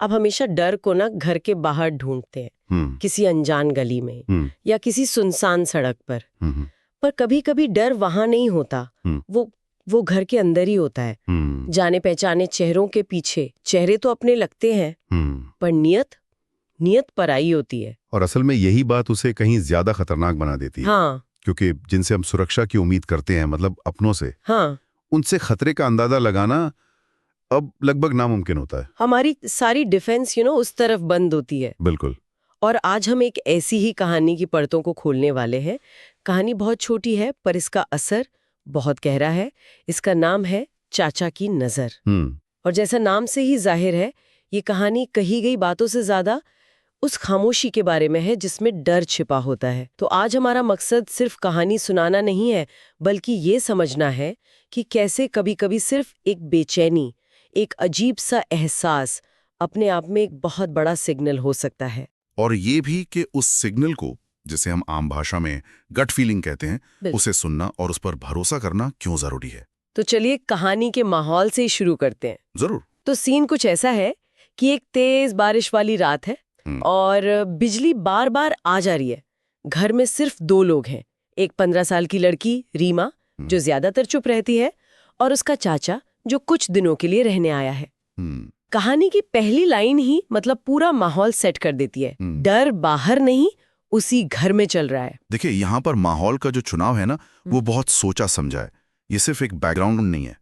आप हमेशा डर को ना घर के बाहर ढूंढते हैं, किसी अनजान गली में या किसी सुनसान सड़क पर कभी कभी डर वहां नहीं होता, वो घर के अंदर ही होता है। जाने पहचाने चेहरों के पीछे चेहरे तो अपने लगते हैं, पर नियत पराई होती है। और असल में यही बात उसे कहीं ज्यादा खतरनाक बना देती है। हाँ, क्योंकि जिनसे हम सुरक्षा की उम्मीद करते हैं, मतलब अपनों से, हाँ, उनसे खतरे का अंदाजा लगाना अब लगभग नामुमकिन होता है। हमारी सारी डिफेंस उस तरफ बंद होती है। बिल्कुल। और आज हम एक ऐसी ही कहानी की परतों को खोलने वाले हैं। कहानी बहुत छोटी है पर इसका असर बहुत गहरा है। इसका नाम है चाचा की नजर। और जैसा नाम से ही जाहिर है, ये कहानी कही गई बातों से ज्यादा उस खामोशी के बारे में है जिसमें डर छिपा होता है। तो आज हमारा मकसद सिर्फ कहानी सुनाना नहीं है, बल्कि ये समझना है कि कैसे कभी-कभी सिर्फ एक बेचैनी, एक अजीब सा एहसास अपने आप में एक बहुत बड़ा सिग्नल हो सकता है। और ये भी कि उस सिग्नल को, जिसे हम आम भाषा में गट फीलिंग कहते हैं, उसे सुनना और उस पर भरोसा करना क्यों जरूरी है। तो चलिए कहानी के माहौल से ही शुरू करते हैं। जरूर। तो सीन कुछ ऐसा है कि एक तेज बारिश वाली रात है और बिजली बार बार आ जा रही है। घर में सिर्फ 2 लोग हैं, एक 15 साल की लड़की रीमा जो ज्यादातर चुप रहती है, और उसका चाचा जो कुछ दिनों के लिए रहने आया है। कहानी की पहली लाइन ही मतलब पूरा माहौल सेट कर देती है। डर बाहर नहीं, उसी घर में चल रहा है। देखिए, यहाँ पर माहौल का जो चुनाव है ना, वो बहुत सोचा समझा है। ये सिर्फ एक बैकग्राउंड नहीं है।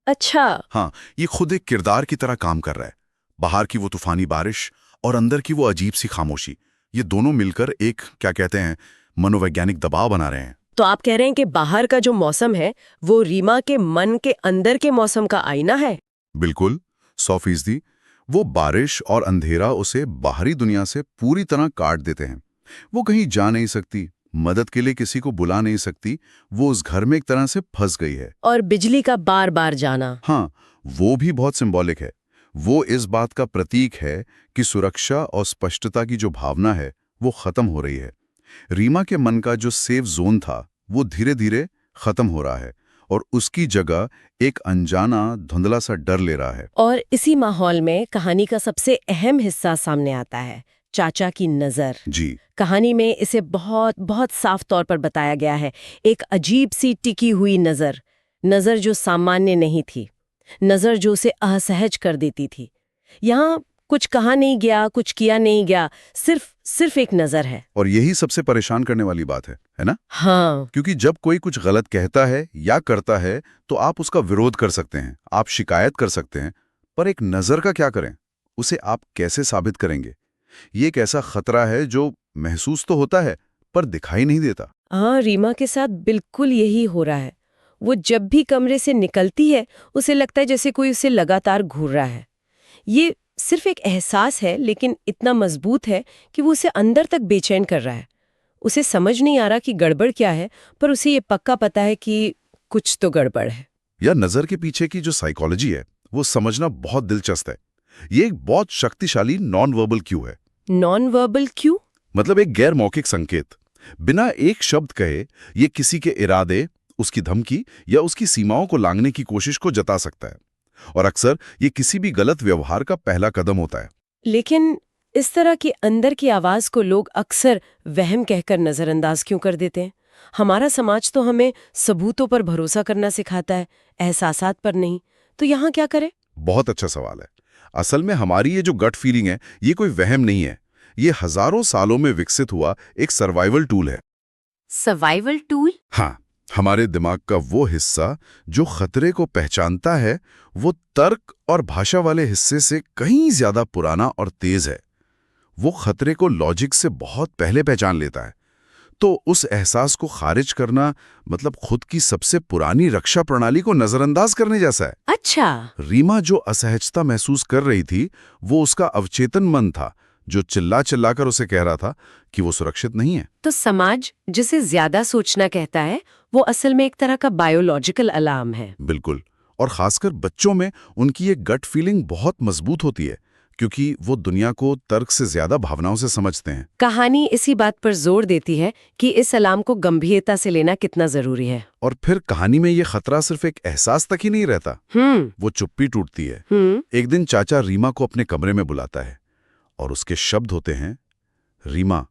अच्छा। हाँ, ये खुद एक किरदार की तरह काम कर रहा है। बाहर की वो तूफानी बारिश और अंदर की वो अजीब सी खामोशी, ये दोनों मिलकर एक, क्या कहते हैं, मनोवैज्ञानिक दबाव बना रहे हैं। तो आप कह रहे हैं कि बाहर का जो मौसम है वो रीमा के मन के अंदर के मौसम का आईना है? बिल्कुल, 100%। वो बारिश और अंधेरा उसे बाहरी दुनिया से पूरी तरह काट देते हैं। वो कहीं जा नहीं सकती, मदद के लिए किसी को बुला नहीं सकती। वो उस घर में एक तरह से फंस गई है। और बिजली का बार बार जाना, हाँ, वो भी बहुत सिंबॉलिक है। वो इस बात का प्रतीक है कि सुरक्षा और स्पष्टता की जो भावना है वो खत्म हो रही है। रीमा के मन का जो सेफ जोन था वो धीरे धीरे खत्म हो रहा है और उसकी जगह एक अनजाना धुंधला सा डर ले रहा है। और इसी माहौल में कहानी का सबसे अहम हिस्सा सामने आता है, चाचा की नजर। जी। कहानी में इसे बहुत बहुत साफ तौर पर बताया गया है। एक अजीब सी टिकी हुई नजर जो सामान्य नहीं थी, नजर जो उसे असहज कर देती थी। यहाँ कुछ कहा नहीं गया, कुछ किया नहीं गया, सिर्फ एक नजर है। और यही सबसे परेशान करने वाली बात है ना? हाँ। क्योंकि जब कोई कुछ गलत कहता है या करता है तो आप उसका विरोध कर सकते हैं, आप शिकायत कर सकते हैं, पर एक नजर का क्या करें? उसे आप कैसे साबित करेंगे? ये एक ऐसा खतरा है जो महसूस तो होता है पर दिखाई नहीं देता। हाँ, रीमा के साथ बिल्कुल यही हो रहा है। वो जब भी कमरे से निकलती है उसे लगता है जैसे कोई उसे लगातार घूर रहा है। ये सिर्फ एक एहसास है, लेकिन इतना मजबूत है कि वो उसे अंदर तक बेचैन कर रहा है। उसे समझ नहीं आ रहा कि गड़बड़ क्या है, पर उसे ये पक्का पता है कि कुछ तो गड़बड़ है। या नजर के पीछे की जो साइकोलॉजी है वो समझना बहुत दिलचस्प है। ये एक बहुत शक्तिशाली नॉन वर्बल क्यू है। नॉन वर्बल क्यू मतलब एक गैर मौखिक संकेत। बिना एक शब्द कहे ये किसी के इरादे, उसकी धमकी या उसकी सीमाओं को लांघने की कोशिश को जता सकता है। और अक्सर ये किसी भी गलत व्यवहार का पहला कदम होता है। लेकिन इस तरह के अंदर की आवाज को लोग अक्सर वहम कहकर नजरअंदाज क्यों कर देते हैं? हमारा समाज तो हमें सबूतों पर भरोसा करना सिखाता है, एहसासात पर नहीं। तो यहाँ क्या करें? बहुत अच्छा सवाल है। असल में हमारी ये जो गट फीलिंग है, ये कोई वहम नहीं है। ये हजारों सालों में विकसित हुआ एक सर्वाइवल टूल है। Survival tool? हाँ, हमारे दिमाग का वो हिस्सा जो खतरे को पहचानता है, वो तर्क और भाषा वाले हिस्से से कहीं ज्यादा पुराना और तेज है। वो खतरे को लॉजिक से बहुत पहले पहचान लेता है। तो उस एहसास को खारिज करना मतलब खुद की सबसे पुरानी रक्षा प्रणाली को नजरअंदाज करने जैसा है। अच्छा। रीमा जो असहजता महसूस कर रही थी, वो उसका अवचेतन मन था जो चिल्ला चिल्लाकर उसे कह रहा था कि वो सुरक्षित नहीं है। तो समाज जिसे ज्यादा सोचना कहता है, वो असल में एक तरह का बायोलॉजिकल अलार्म है। बिल्कुल। और खासकर बच्चों में उनकी ये गट फीलिंग बहुत मजबूत होती है क्योंकि वो दुनिया को तर्क से ज्यादा भावनाओं से समझते हैं। कहानी इसी बात पर जोर देती है कि इस सलाम को गंभीरता से लेना कितना जरूरी है। और फिर कहानी में ये खतरा सिर्फ एक एहसास तक ही नहीं रहता, वो चुप्पी टूटती है। एक दिन चाचा रीमा को अपने कमरे में बुलाता है और उसके शब्द होते हैं, रीमा,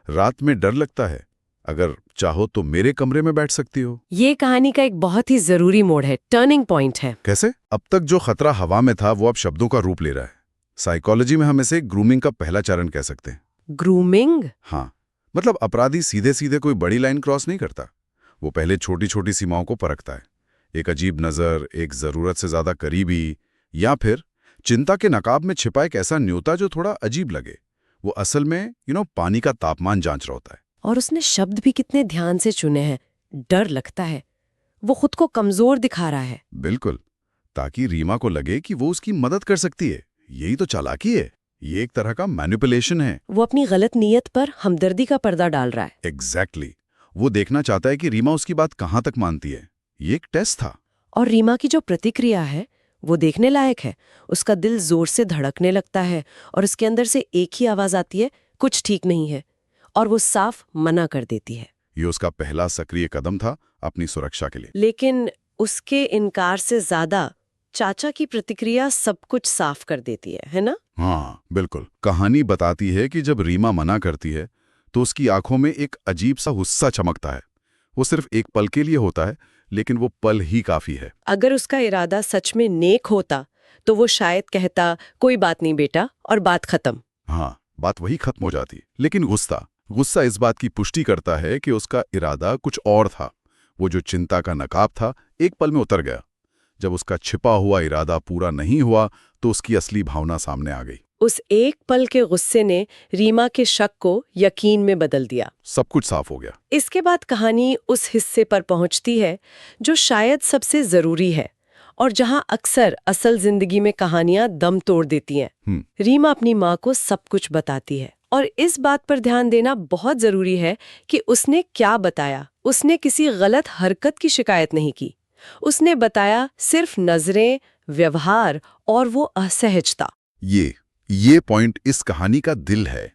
रात में डर लगता है, अगर चाहो तो मेरे कमरे में बैठ सकती हो। ये कहानी का एक बहुत ही जरूरी मोड़ है, टर्निंग पॉइंट है। कैसे? अब तक जो खतरा हवा में था वो अब शब्दों का रूप ले रहा है। साइकोलॉजी में हम इसे ग्रूमिंग का पहला चरण कह सकते हैं। ग्रूमिंग? हाँ, मतलब अपराधी सीधे सीधे कोई बड़ी लाइन क्रॉस नहीं करता। वो पहले छोटी छोटी सीमाओं को परखता है। एक अजीब नजर, एक जरूरत से ज्यादा करीबी, या फिर चिंता के नकाब में छिपा एक ऐसा न्योता जो थोड़ा अजीब लगे। वो असल में पानी का तापमान जांच रहा होता है। और उसने शब्द भी कितने ध्यान से चुने हैं। डर लगता है, वो खुद को कमजोर दिखा रहा है। बिल्कुल, ताकि रीमा को लगे कि वो उसकी मदद कर सकती है। यही तो चालाकी है, ये एक तरह का मैनिपुलेशन है। वो अपनी गलत नीयत पर हमदर्दी का पर्दा डाल रहा है। एग्जैक्टली। वो देखना चाहता है कि रीमा उसकी बात कहाँ तक मानती है। ये एक टेस्ट था। और रीमा की जो प्रतिक्रिया है वो देखने लायक है। उसका दिल जोर से धड़कने लगता है और उसके अंदर से एक ही आवाज आती है, कुछ ठीक नहीं है, और वो साफ मना कर देती है। ये उसका पहला सक्रिय कदम था अपनी सुरक्षा के लिए। लेकिन उसके इनकार से ज्यादा चाचा की प्रतिक्रिया सब कुछ साफ कर देती है ना? हाँ, बिल्कुल। कहानी बताती है कि जब रीमा मना करती है तो उसकी आंखों में एक अजीब सा गुस्सा चमकता है। वो सिर्फ एक पल के लिए होता है, लेकिन वो पल ही काफी है। अगर उसका इरादा सच में नेक होता तो वो शायद कहता, कोई बात नहीं बेटा, और बात खत्म। हाँ, बात वही खत्म हो जाती। लेकिन गुस्सा इस बात की पुष्टि करता है कि उसका इरादा कुछ और था। वो जो चिंता का नकाब था, एक पल में उतर गया। जब उसका छिपा हुआ इरादा पूरा नहीं हुआ तो उसकी असली भावना सामने आ गई। उस एक पल के गुस्से ने रीमा के शक को यकीन में बदल दिया। सब कुछ साफ हो गया। इसके बाद कहानी उस हिस्से पर पहुंचती है जो शायद सबसे जरूरी है और जहां अक्सर असल जिंदगी में कहानियां दम तोड़ देती हैं। रीमा अपनी माँ को सब कुछ बताती है और इस बात पर ध्यान देना बहुत जरूरी है कि उसने क्या बताया। उसने किसी गलत हरकत की शिकायत नहीं की। उसने बताया सिर्फ नजरें, व्यवहार और वो असहजता। ये पॉइंट इस कहानी का दिल है,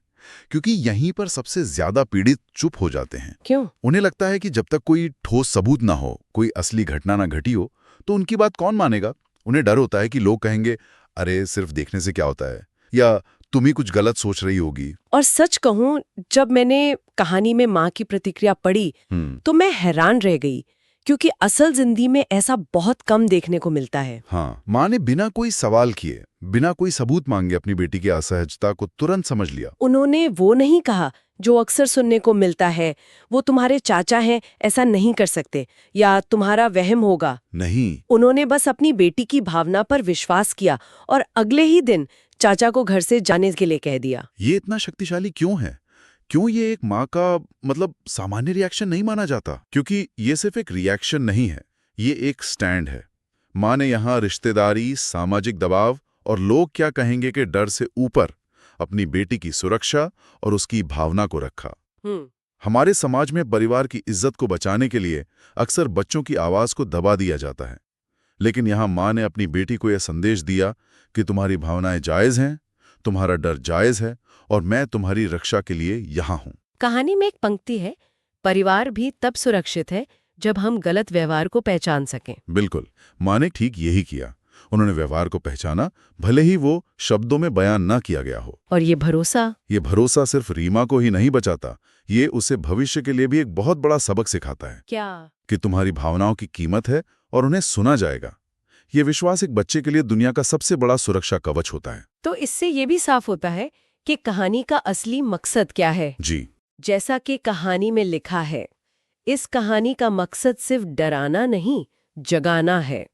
क्योंकि यहीं पर सबसे ज्यादा पीड़ित चुप हो जाते हैं। क्यों? उन्हें लगता है कि जब तक कोई ठोस सबूत ना हो, कोई असली घटना ना घटी हो, तो उनकी बात कौन मानेगा। उन्हें डर होता है कि लोग कहेंगे, अरे सिर्फ देखने से क्या होता है, या तुम ही कुछ गलत सोच रही होगी। और सच कहूं, जब मैंने कहानी में माँ की प्रतिक्रिया पढ़ी तो मैं हैरान रह गई, क्योंकि असल जिंदगी में ऐसा बहुत कम देखने को मिलता है। हाँ, माँ ने बिना कोई सवाल किए, बिना कोई सबूत मांगे अपनी बेटी की असहजता को तुरंत समझ लिया। उन्होंने वो नहीं कहा जो अक्सर सुनने को मिलता है, वो तुम्हारे चाचा हैं, ऐसा नहीं कर सकते, या तुम्हारा वहम होगा। नहीं, उन्होंने बस अपनी बेटी की भावना पर विश्वास किया और अगले ही दिन चाचा को घर से जाने के लिए कह दिया। ये इतना शक्तिशाली क्यों है? क्यों ये एक माँ का सामान्य रिएक्शन नहीं माना जाता? क्योंकि ये सिर्फ एक रिएक्शन नहीं है, ये एक स्टैंड है। माँ ने यहाँ रिश्तेदारी, सामाजिक दबाव और लोग क्या कहेंगे के डर से ऊपर अपनी बेटी की सुरक्षा और उसकी भावना को रखा। हमारे समाज में परिवार की इज्जत को बचाने के लिए अक्सर बच्चों की आवाज को दबा दिया जाता है, लेकिन यहाँ माँ ने अपनी बेटी को यह संदेश दिया कि तुम्हारी भावनाएं जायज हैं, तुम्हारा डर जायज है, और मैं तुम्हारी रक्षा के लिए यहाँ हूँ। कहानी में एक पंक्ति है, परिवार भी तब सुरक्षित है जब हम गलत व्यवहार को पहचान सकें। बिल्कुल, माँ ने ठीक यही किया। उन्होंने व्यवहार को पहचाना, भले ही वो शब्दों में बयान ना किया गया हो। और ये भरोसा सिर्फ रीमा को ही नहीं बचाता, ये उसे भविष्य के लिए भी एक बहुत बड़ा सबक सिखाता है। क्या? कि तुम्हारी भावनाओं की कीमत है और उन्हें सुना जाएगा। ये विश्वास एक बच्चे के लिए दुनिया का सबसे बड़ा सुरक्षा कवच होता है। तो इससे ये भी साफ होता है कि कहानी का असली मकसद क्या है। जी, जैसा कि कहानी में लिखा है, इस कहानी का मकसद सिर्फ डराना नहीं, जगाना है।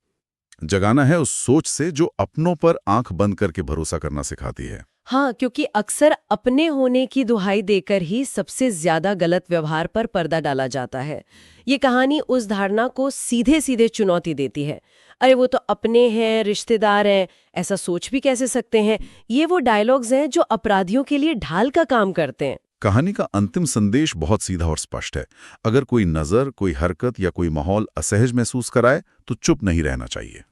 जगाना है उस सोच से जो अपनों पर आंख बंद करके भरोसा करना सिखाती है। हाँ, क्योंकि अक्सर अपने होने की दुहाई देकर ही सबसे ज्यादा गलत व्यवहार पर पर्दा डाला जाता है। ये कहानी उस धारणा को सीधे सीधे चुनौती देती है। अरे वो तो अपने हैं, रिश्तेदार हैं, ऐसा सोच भी कैसे सकते हैं। ये वो डायलॉग्स हैं जो अपराधियों के लिए ढाल का काम करते हैं। कहानी का अंतिम संदेश बहुत सीधा और स्पष्ट है। अगर कोई नजर, कोई हरकत या कोई माहौल असहज महसूस कराए तो चुप नहीं रहना चाहिए।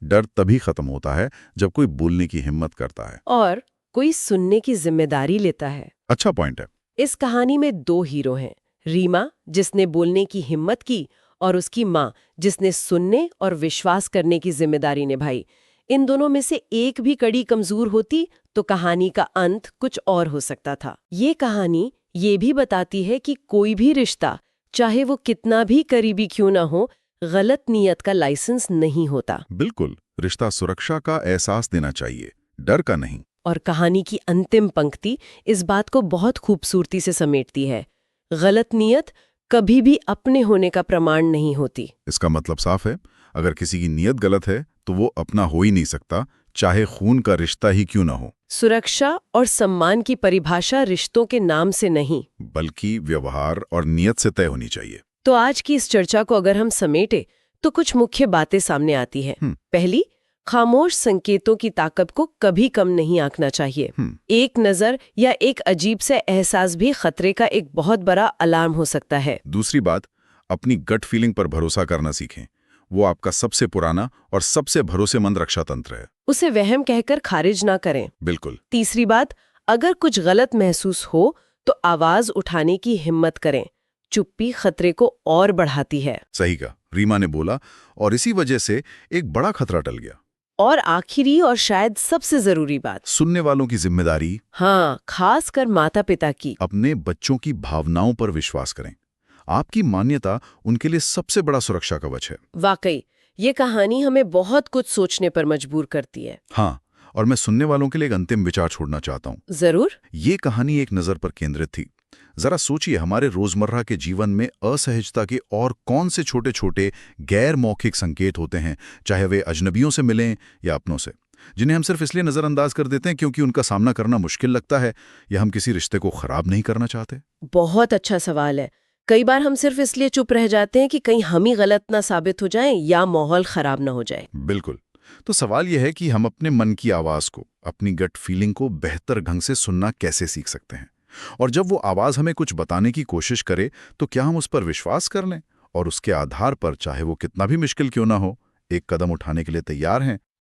डर तभी खत्म होता है जब कोई बोलने की हिम्मत करता है और कोई सुनने की जिम्मेदारी लेता है। अच्छा पॉइंट है। इस कहानी में 2 हीरो हैं, रीमा जिसने बोलने की हिम्मत की और उसकी माँ जिसने सुनने और विश्वास करने की जिम्मेदारी निभाई। इन दोनों में से एक भी कड़ी कमजोर होती तो कहानी का अंत कुछ और हो सकता था। ये कहानी ये भी बताती है कि कोई भी रिश्ता, चाहे वो कितना भी करीबी क्यों ना हो, गलत नीयत का लाइसेंस नहीं होता। बिल्कुल, रिश्ता सुरक्षा का एहसास देना चाहिए, डर का नहीं। और कहानी की अंतिम पंक्ति इस बात को बहुत खूबसूरती से समेटती है। गलत नीयत कभी भी अपने होने का प्रमाण नहीं होती। इसका मतलब साफ है, अगर किसी की नीयत गलत है तो वो अपना हो ही नहीं सकता, चाहे खून का रिश्ता ही क्यों ना हो। सुरक्षा और सम्मान की परिभाषा रिश्तों के नाम से नहीं, बल्कि व्यवहार और नीयत से तय होनी चाहिए। तो आज की इस चर्चा को अगर हम समेटे तो कुछ मुख्य बातें सामने आती हैं। पहली, खामोश संकेतों की ताकत को कभी कम नहीं आंकना चाहिए। एक नजर या एक अजीब से एहसास भी खतरे का एक बहुत बड़ा अलार्म हो सकता है। दूसरी बात, अपनी गट फीलिंग पर भरोसा करना सीखें। वो आपका सबसे पुराना और सबसे भरोसेमंद रक्षा तंत्र है। उसे वहम कहकर खारिज ना करें। बिल्कुल। तीसरी बात, अगर कुछ गलत महसूस हो तो आवाज उठाने की हिम्मत करें। चुप्पी खतरे को और बढ़ाती है। सही कहा, रीमा ने बोला, और इसी वजह से एक बड़ा खतरा टल गया। और आखिरी और शायद सबसे जरूरी बात, सुनने वालों की जिम्मेदारी। हाँ, खासकर माता पिता की। अपने बच्चों की भावनाओं पर विश्वास करें। आपकी मान्यता उनके लिए सबसे बड़ा सुरक्षा कवच है। वाकई ये कहानी हमें बहुत कुछ सोचने पर मजबूर करती है। हाँ, और मैं सुनने वालों के लिए एक अंतिम विचार छोड़ना चाहता हूँ। जरूर। ये कहानी एक नजर पर केंद्रित थी। जरा सोचिए, हमारे रोजमर्रा के जीवन में असहजता के और कौन से छोटे छोटे गैर मौखिक संकेत होते हैं, चाहे वे अजनबियों से मिलें या अपनों से, जिन्हें हम सिर्फ इसलिए नजरअंदाज कर देते हैं क्योंकि उनका सामना करना मुश्किल लगता है या हम किसी रिश्ते को खराब नहीं करना चाहते। बहुत अच्छा सवाल है। कई बार हम सिर्फ इसलिए चुप रह जाते हैं कि कहीं हम ही गलत ना साबित हो जाएं या माहौल खराब ना हो जाए। बिल्कुल। तो सवाल यह है कि हम अपने मन की आवाज को, अपनी गट फीलिंग को बेहतर ढंग से सुनना कैसे सीख सकते हैं, और जब वो आवाज हमें कुछ बताने की कोशिश करे तो क्या हम उस पर विश्वास कर लें और उसके आधार पर, चाहे वो कितना भी मुश्किल क्यों ना हो, एक कदम उठाने के लिए तैयार हैं।